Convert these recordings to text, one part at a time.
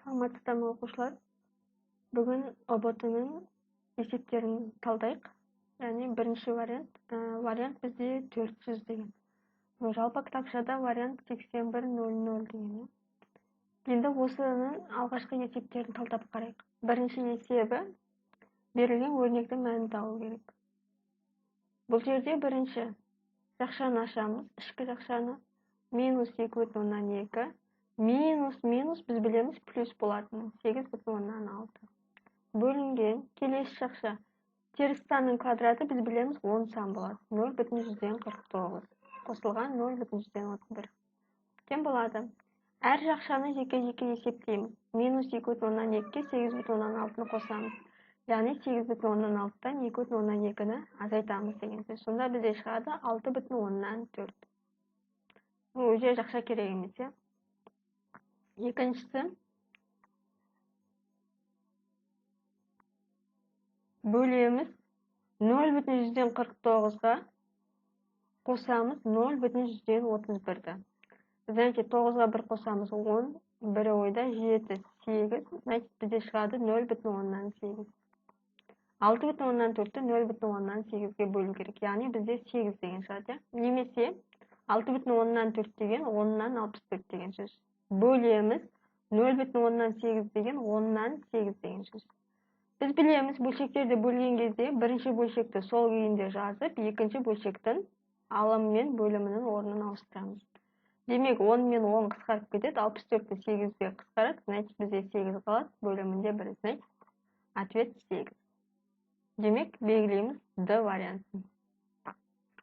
Саламатсыздар ма оқушылар? Бүгін ұбт-ның есептерін талдайық. Яғни бірінші вариант. Вариант бізде 400 деген. Жалпы кітапшада вариант 8100 деген. Енді осының алғашқы есептерін талдап қарайық. Бірінші есебі берілген өрнектің мәнін табу керек. Бұл жерде бірінші жақшаны ашамыз. Ішкі жақшаны -2,2 минус біз білеміз плюс болатынын 8,6. Бөлінген келесі жақша теріс санның квадраты біз білеміз 10 сан болады. 0,49. Қосылған 0,31. Тең болады. Әр жақшаны жеке-жеке есептейміз. -2,2-ге 8,6-ны қосамыз. Яғни 8,6-дан 2,2-ні азайтамыз деген сөз. Сонда бізде шығады 6,4. Өже жақша керек емес, е? Екіншісі бөлеміз 0,49-ға қосамыз 0,31-ді. Значит, 9-ға 1 қосамыз 10, 1 ойда 7, 8, значит, бізде шығады 0,8. 6,4-ті 0,8-ге бөлу керек. Яғни бізде 8 деген шығады. Немесе 6,4 деген 10-нан 64 деген сөз. Бөлеміз 0,8 деген 10-нан 8 деген сөз. Біз білеміз, бөлшектерді бөлген кезде бірінші бөлшекті сол күйінде жазып, екінші бөлшектің алымы мен бөлімінің орнын ауыстырамыз. Демек, 10 мен 10 қысқарып кетеді, 64-ті 8-ге қысқарады, значит, бізде 8 қалады, бөлімінде 1, значит, ответ 8. Демек, белгілейміз D вариантын.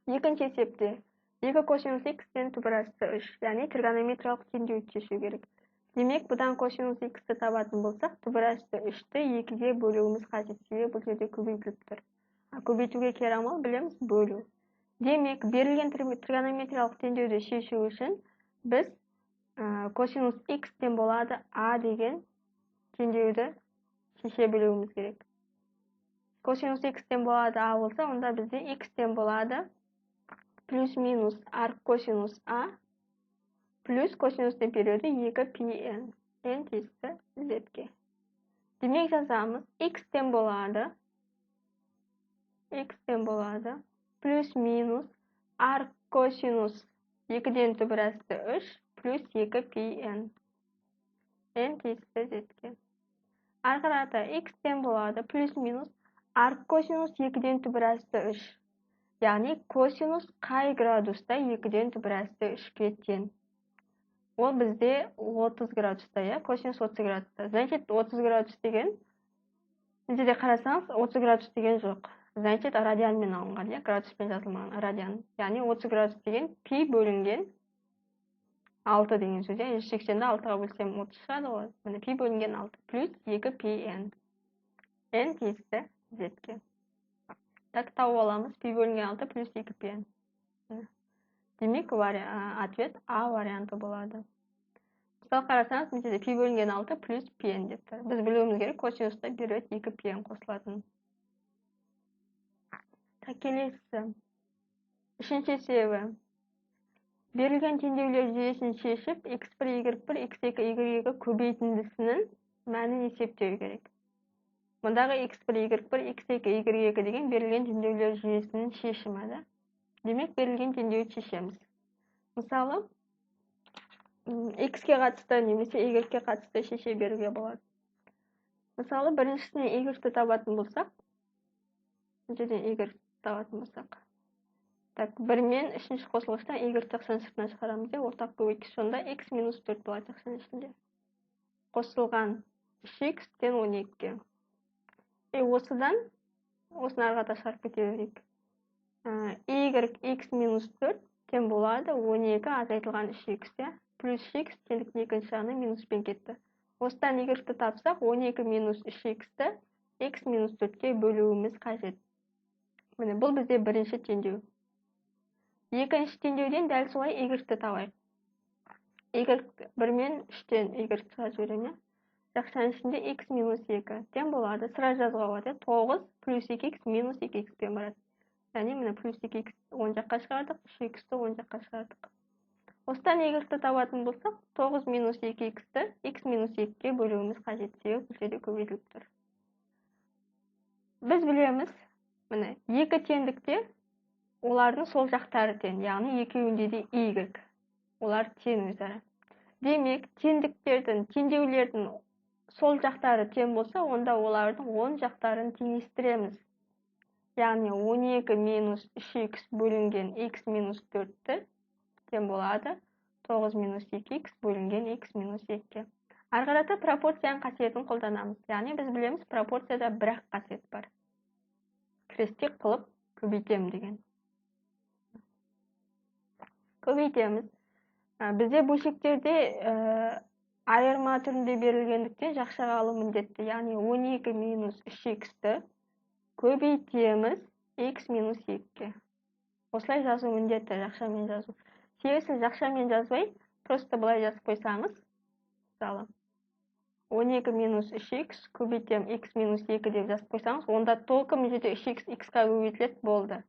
Екінші есепте 2 косинус x-тен түбір асты 3, яғни тригонометриялық теңдеуді шешу керек. Демек, бұдан косинус x-ті табатын болсақ, түбір асты 3-ті 2-ге бөлуіміз қажет. Себебі бұл жерде көбейтіліп тұр. Көбейтуге кері амал білеміз бөлу. Демек, берілген тригонометриялық теңдеуді шешу үшін біз косинус x-тен болады a деген теңдеуді шеше білуіміз керек. Косинус x-тен болады a болса, онда бізде x-тен болады плюс-минус арк косинус a плюс косинустың периоды 2πn. n тиісті z-ге. Демек жазамыз x-тен болады плюс-минус арк косинус 2-ден түбір асты 3 плюс 2πn. n тиісті z-ге. Арқырата x-тен болады плюс-минус арк косинус 2-ден түбір асты 3. Яғни косинус қай градуста 2-ден түбір асты 3-ге тең. Ол бізде 30 градуста, я? Косинус 30 градуста. Значит, 30 градус деген, сіздерде қарасаңыз, 30 градус деген жоқ. Значит, радианмен алынған, я? Градуспен жазылмаған радиан. Яғни 30 градус деген пи бөлінген 6 деген сөз. 180-ді 6-ға бөлсем 30 шығады ғой. Міне пи бөлінген 6 плюс 2πn. n тиісті z-ге. Так, тауып аламыз. Пи бөлінген 6 плюс 2πn. Демек, ответ А варианты болады. Мысалы қарасаңыз, мына жерде пи бөлінген 6 плюс пн деп тұр. Біз білуіміз керек, косинуста береді 2πn қосылатын. Так, келесі. Үшінші есебі. Берілген теңдеулер жүйесін шешіп, x1, y1, x2, y2 көбейтіндісінің мәнін есептеу керек. Мұндағы x1, y1, x2, y2 деген берілген теңдеулер жүйесінің шешімі. Демек, берілген теңдеуді шешеміз. Мысалы, x-ке қатысты немесе y-ге қатысты шеше беруге болады. Мысалы, біріншісіне y-ті табатын болсақ, жерден y табатын болсақ. Так, 1 мен 3-ші қосылғыштан y жақшаның сыртына шығарамыз, ортақ көбейткіш, сонда x минус 4 болады жақшаның ішінде. Қосылған 3x-тен 12-ге. Осыны арғата шығарып кете берейік. y x минус 4 тең болады 12 азайтылған 3x, плюс x теңдіктің екінші жағына минуспен кетті. Осыдан y-ті тапсақ, 12 минус 3x-ті x минус 4-ке бөлуіміз қажет. Міне, бұл бізде бірінші теңдеу. Екінші теңдеуден дәл солай y-ті табайық. y 1 мен 3-тен y-ті шыға жібереме. Жақшаның ішінде x минус 2 тең болады. Sıra жазуға болады. 9 плюс 2x минус 2x-пен барады. Яғни, міне, плюс 2x 10 жаққа шығардық, 3x-ті 10 жаққа шығардық. Осыдан y-ті табатын болсақ, 9 минус 2x-ті x минус 2-ге бөлуіміз қажет. Себебі бұл жерде көбейтіліп тұр. Біз білеміз, міне, екі теңдікте олардың сол жақтары тең, яғни екеуінде де y. Олар тең өзара. Демек, теңдіктердің, теңдеулердің сол жақтары тең болса, онда олардың 10 жақтарын теңестіреміз. Яғни 12 минус 3x бөлінген x минус 4-ті тең болады 9 минус 2x бөлінген x минус 2-ге. Ары қарата пропорцияның қасиетін қолданамыз. Яғни біз білеміз, пропорцияда бір-ақ қасиет бар. Крестик қылып көбейтем деген. Көбейтеміз. Бізде бөлшектерде айырма түрінде берілгендіктен жақшаға алу міндетті. Яғни 12 минус 3x-ті көбейтеміз x минус 2-ге. Осылай жазу міндетті, жақшамен жазу. Себебі сіз жақшамен жазбай, просто былай жазып қойсаңыз, мысалы, 12 минус 3x көбейтем x минус 2 деп жазып қойсаңыз, онда толқы мына жерде 3x x-қа көбейтіледі болды.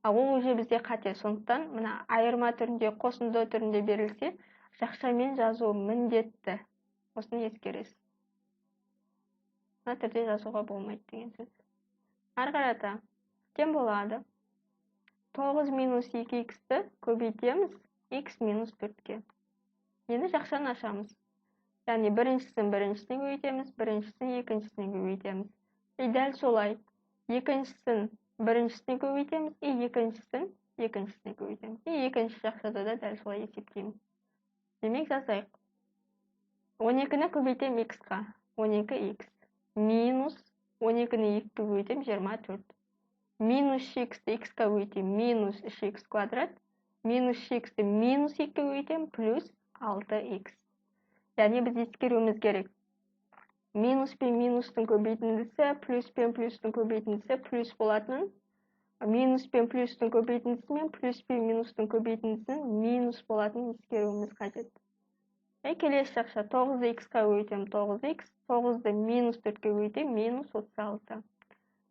Ол уже бізде қате. Сондықтан мына айырма түрінде, қосынды түрінде берілсе, жақшамен жазу міндетті. Осыны ескересіз. Мына түрде жазуға болмайды деген сөз. Ары қарата тең болады. 9 минус 2x-ті көбейтеміз x минус 4-ге. Енді жақшаны ашамыз. Яғни біріншісін біріншісіне көбейтеміз, біріншісін екіншісіне көбейтеміз. Дәл солай. Екіншісін біріншісіне көбейтеміз, екіншісін екіншісіне көбейтеміз. Екінші жақшада да дәл солай есептейміз. Демек жазайық. 12-ні көбейтем x-қа. 12x. Минус 12-ні 2-ге көбейтем 24. Минус 3x-ті x-қа көбейтем минус 3x квадрат. Минус 3x-ті минус 2-ге көбейтем плюс 6x. Яғни біз ескеруіміз керек. Минус пен минустың көбейтіндісі, плюс пен плюстың көбейтіндісі плюс болатынын, минус пен плюстың көбейтіндісі мен плюс пен минустың көбейтіндісінің минус болатынын ескеруіміз қажет. Келесі жақша 9x-қа көбейтем 9x, 9-ды минус 4-ге көбейтем минус 36.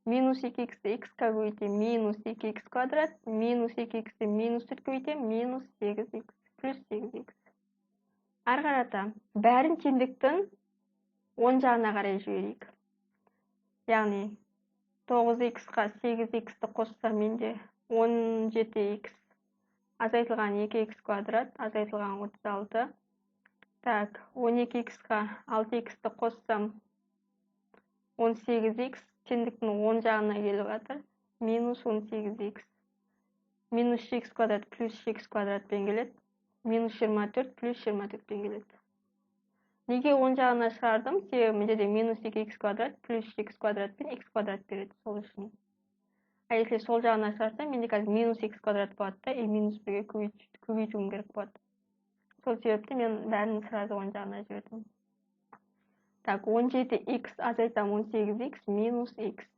Минус 2x-ті x-қа көбейтем минус 2x квадрат, минус 2x-ті минус 4-ге көбейтем минус 8x, плюс 8x. Ары қарата, бәрін теңдіктің 10 жағына қарай жіберейік. Яғни 9x-қа 8x-ті қоссам менде 17x азайтылған 2x квадрат, азайтылған 36. Так, 12x-қа 6x-ті қоссам 18x, теңдіктің 10 жағына келіп жатыр, минус 18x. Минус 3x квадрат плюс 3x квадратпен келеді, минус 24 плюс 24пен келеді. Неге 10 жағына шығардым? Себебі менде минус 2x квадрат плюс 3x квадрат пен x квадрат береді сол үшін. Если сол жағына шығарсам, менде қазір минус x квадрат болады да, минус 1-ге көбейтуім керек болады. Сол себепті мен бәрін сразу 10 жағына жібердім. Так, 17x азайтам 18x минус x.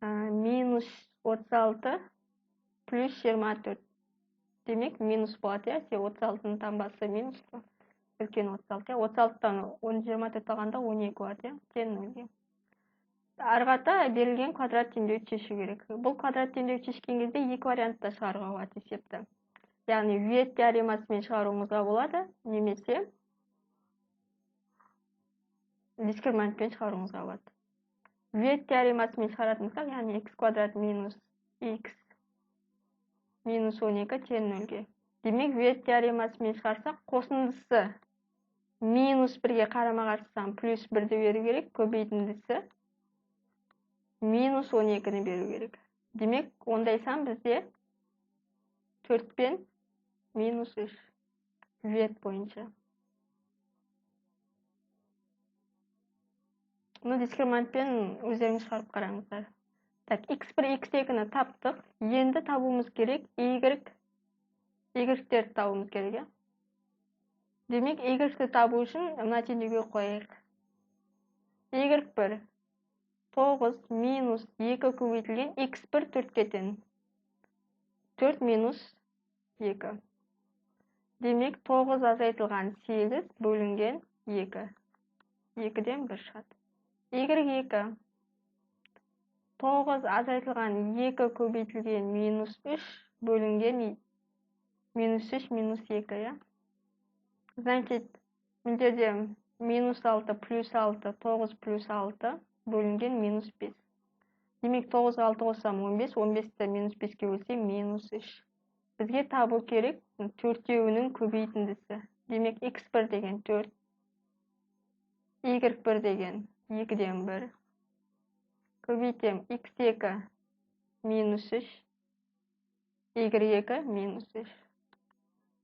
Минус 36 плюс 24. Демек, минус болады, себебі 36-ның таңбасы минус па. Үлкен 36. 36-тан 24 алғанда 12 болады, тең 0-ге. Арғата берілген квадрат теңдеуді шешу керек. Бұл квадрат теңдеуді шешкен кезде екі вариантта шығаруға болады есепті. Яғни Виет теоремасымен шығаруымызға болады, немесе дискриминантпен шығаруымызға болады. Виет теоремасымен шығаратынсақ, яғни x квадрат минус x минус 12 тең 0-ге. Демек, Виет теоремасымен шығарсақ, қосындысы минус 1-ге қарама-қарсы плюс 1-ді беру керек, көбейтіндісі минус 12-ні беру керек. Демек, ондай сан бізде 4 пен минус 3 Виет бойынша. Дискриминантпен өздеріңіз шығарып қараңыздар. Так, x1, x2-ні таптық. Енді табуымыз керек y-терді табуымыз керек. Демек, y-ті табу үшін мына теңдеуге қояйық. y1 9 минус 2 көбейтілген x1 4-ке тең. 4 минус 2. Демек, 9 азайтылған 8 бөлінген 2. 2-ден 1 шығады. y2 9 азайтылған 2 көбейтілген минус 3 бөлінген Минус 3, минус 2, ya. Значит, мына жерде минус 6 плюс 6, 9 плюс 6 бөлінген минус 5. Демек 9-ға 6 қоссам 15, 15-ті минус 5-ке бөлсем минус 3. Бізге табу керек төртеуінің көбейтіндісі. Демек x1 деген 4, y1 деген 2-ден 1. Көбейтем x2 минус 3, y2 минус 3.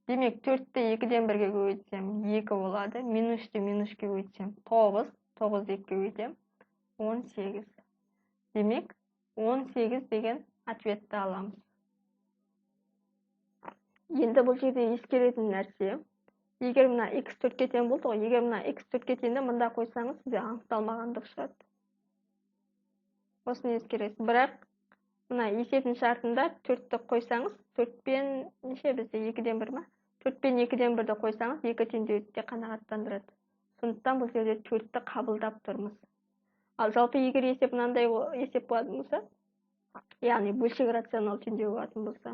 Демек 4-ті 2-ден 1-ге көбейтсем 2 болады. Минусты минуске көбейтсем 9, 9-ді 2-ге көбейтем 18. Демек 18 деген ответті аламыз. Енді бұл жерде ескеретін нәрсе, егер мына x 4-ке тең болды ғой, егер мына x 4-ке теңді мында қойсаңыз, сізде анықталмағандық шығады. Осыны ескересіз. Бірақ мына есептің шартында 4-ті қойсаңыз, 4-пен неше бізде 2-ден 1 ма? 4-пен 2-ден 1-ді қойсаңыз, 2 теңдеуді қанағаттандырады. Сондықтан бұл жерде 4-ті қабылдап тұрмыз. Ал жалпы егер есеп мынандай есеп болатын болса, яғни бөлшек рационал теңдеу болатын болса,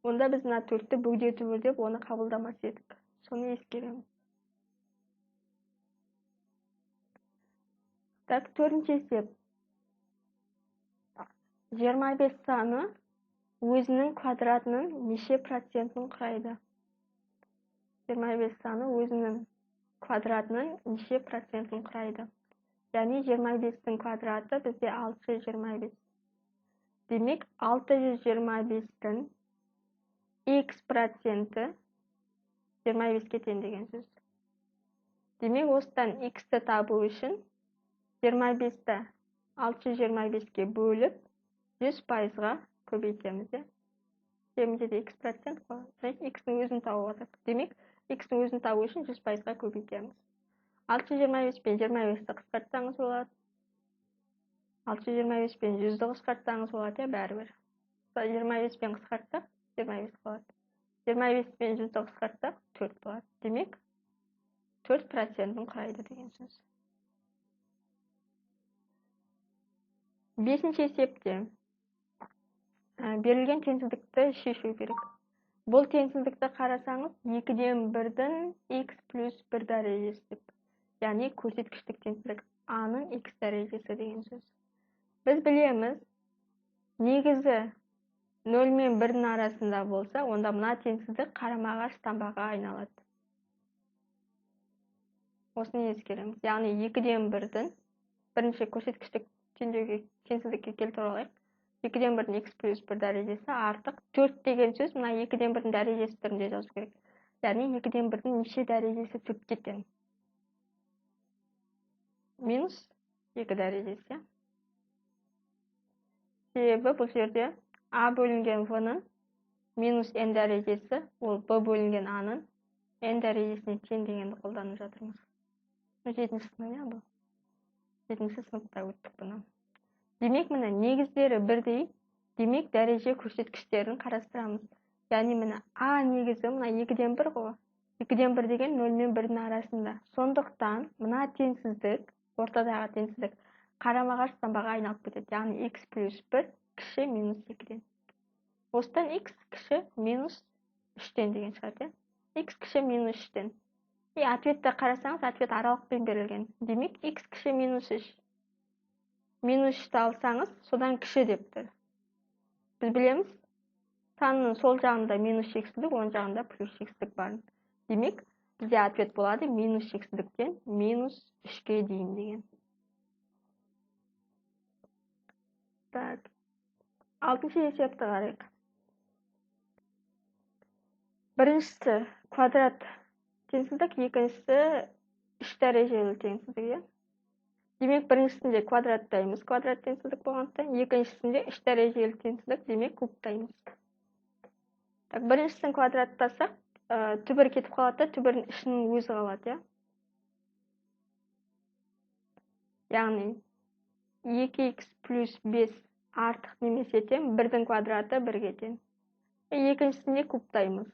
онда біз мына 4-ті бөгде түбір деп оны қабылдамас едік. Соны ескереміз. Так, 4-ші есеп. 25 саны өзінің квадратының неше процентін құрайды? 25 саны өзінің квадратының неше процентін құрайды? Яғни 25-тің квадраты бізде 625. Демек 625-тің x проценті 25-ке тең деген сөз. Демек осыдан x-ті табу үшін 25-ті 625-ке бөліп 100%-ға көбейтеміз. Демде де x процент қой. X-ның өзін табу атақ. Демек, x-ның өзін табу үшін 100%-ға көбейтеміз. 625 пен 25-ті қысқартсаңыз болады. 625 пен 100-ді қысқартсаңыз болады, бәрібір. 25 пен қысқартсақ 25 болады. 25 пен 100-ді қысқартсақ 4 болады. Демек, 4%-ін құрайды деген сөз. 5-ші есепте берілген теңсіздікті шешу керек. Бұл теңсіздікті қарасаңыз, 2-ден 1-дің x плюс 1 дәрежесі деп. Яғни көрсеткіштік теңсіздік a-ның x дәрежесі деген сөз. Біз білеміз, негізі 0 мен 1-дің арасында болса, онда мына теңсіздік қарама-қарсы таңбаға айналады. Осыны ескереміз. Яғни 2-ден 1-дің бірінші көрсеткіштік теңсіздікке келтіре алайық. 2-ден 1-дің x плюс 1 дәрежесі артық 4 деген сөз мына 2-ден 1-дің дәрежесі түрінде жазу керек. Яғни 2-ден 1-дің неше дәрежесі 4-ке тең? Минус 2 дәрежесі. Себебі бұл жерде a бөлінген v-ның минус n дәрежесі, ол b бөлінген a-ның n дәрежесіне тең дегенді қолданып жатырмыз. 7-ші сынып бұл. 7-ші сыныпта өттік бұны. Демек, міне негіздері бірдей, демек дәреже көрсеткіштерін қарастырамыз. Яғни міне a негізі мына 2-ден 1 ғой. 2-ден 1 деген 0 мен 1-дің арасында. Сондықтан мына теңсіздік, ортадағы теңсіздік қарама-қарсы таңбаға айналып кетеді. Яғни x плюс 1 кіші минус 2-ден. Осыдан x кіші минус 3-ден деген шығады. X кіші минус 3-ден. Ответті қарасаңыз, ответ аралықпен берілген. Демек, x кіші минус 3. Минус 3-ті алсаңыз, содан кіші деп тұр. Біз білеміз, санның сол жағында минус шексіздік, оң жағында плюс шексіздік бар. Демек, бізде ответ болады минус шексіздіктен минус 3-ке дейін деген. Так, 6-ші есепті қарайық. Біріншісі квадрат теңсіздік, екіншісі 3 дәрежелі теңсіздік. Демек, біріншісінде квадраттаймыз, квадрат теңсіздік болғандықтан, екіншісінде 3 дәрежелі теңсіздік, демек кубтаймыз. Так, біріншісін квадраттасақ, түбір кетіп қалады, түбірдің ішінің өзі қалады. Яғни 2x плюс 5 артық немесе тең, 1-дің квадраты 1-ге тең. Екіншісінде кубтаймыз.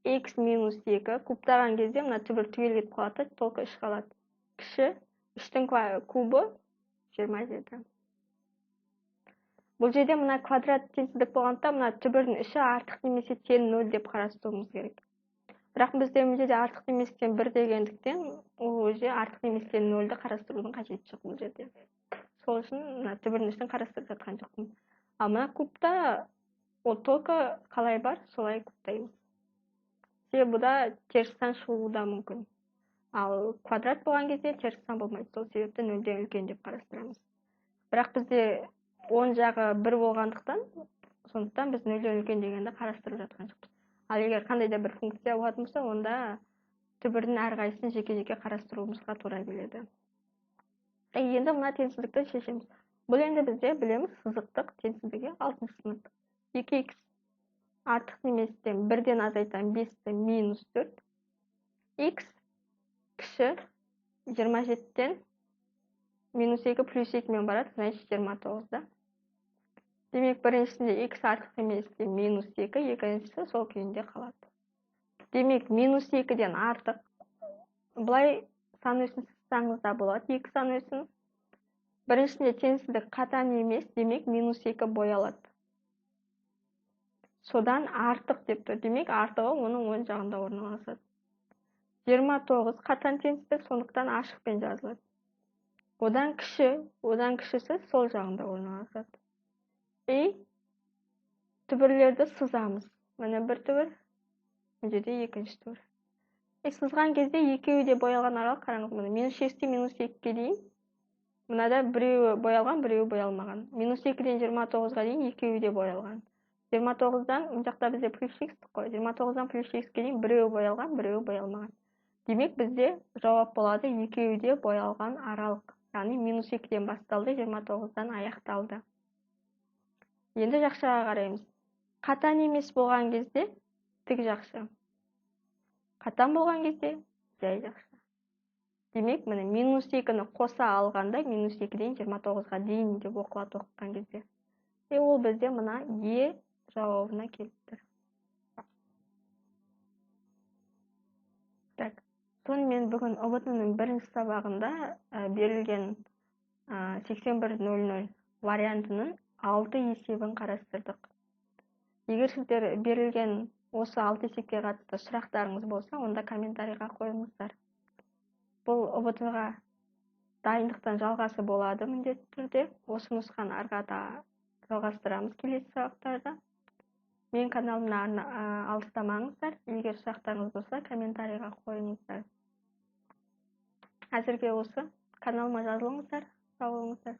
X минус 2 кубтаған кезде мына түбір түгел кетіп қалады, толқы 3 қалады. Кіші 3-дің кубы 27. Бұл жерде мына квадрат теңсіздік болғандықтан мына түбірдің іші артық немесе тең 0 деп қарастыруымыз керек. Бірақ бізде мына жерде артық неместен 1 дегендіктен ол жерде артық неместен 0-ді қарастырудың қажеті жоқ бұл жерде. Сол үшін мына түбірдің ішін қарастырып жатқан жоқпын. Ал мына кубта ол только қалай бар, солай кубтаймыз. Себебі бұда теріс сан шығуы да мүмкін. Ал квадрат болған кезде теріс сан болмайды. Сол себепті 0-ден үлкен деп қарастырамыз. Бірақ бізде 10 жағы 1 болғандықтан, сондықтан біз 0-ден үлкен дегенді қарастырып жатқан жоқпыз. Ал егер қандай да бір функция болатын болса, онда түбірдің әрқайсысын жеке-жеке қарастыруымызға тура келеді. Енді мына теңсіздікті шешеміз. Бұл енді бізде білеміз сызықтық теңсіздігі 6 сынып. 2х артық неместен 1-ден азайтан 5-ті минус 4. Х кіші 27-тен минус 2 плюс 2-мен барады, значит 29-да. Демек, біріншісінде х артық неместен минус 2, екіншісі сол күйінде қалады. Демек, минус 2-ден артық. Бұлай сан өсін сызсаңыз да болады, екі сан өсін. Біріншісінде теңсіздік қатаң емес, демек минус 2 боялады. Содан артық деп тұр. Демек, артығы оның оң жағында орналасады. 29 қатаң теңсіздік, сондықтан ашықпен жазылады. Одан кішісі сол жағында орналасады. Түбірлерді сызамыз. Міне бір түбір, бұл жерде екінші түбір. Сызған кезде екеуі де боялған аралық қараңыз. Минус 6-тен минус 2-ге дейін. Мынада біреуі боялған, біреуі боялмаған. Минус 2-ден 29-ға дейін екеуі де боялған. 29-дан, бұл жақта бізде плюс х қой. 29-дан плюс х-ге дейін біреуі боялған, біреуі боялмаған. Демек, бізде жауап болады екеуі де боялған аралық. Яғни минус 2-ден басталды, 29-дан аяқталды. Енді жақшаға қараймыз. Қатаң емес болған кезде тік жақша. Қатаң болған кезде жай жақша. Демек, міне минус 2-ні қоса алғанда минус 2-ден 29-ға дейін деп оқылады оқытқан кезде. Ол бізде мына Е жауабына келіп тұр. Сонымен бүгін ұбт-ның бірінші сабағында берілген 8100 вариантының 6 есебін қарастырдық. Егер сіздер берілген осы 6 есепке қатысты сұрақтарыңыз болса, онда комментарийға қойыңыздар. Бұл ұбт-ға дайындықтан жалғасы болады міндетті түрде. Осы нұсқаны арқада жалғастырамыз келесі сабақтарда. Мен каналымнан алыстамаңыздар. Егер сұрақтарыңыз болса, комментарийға қойыңыздар. Әзірге осы. Каналыма жазылыңыздар. Сау болыңыздар.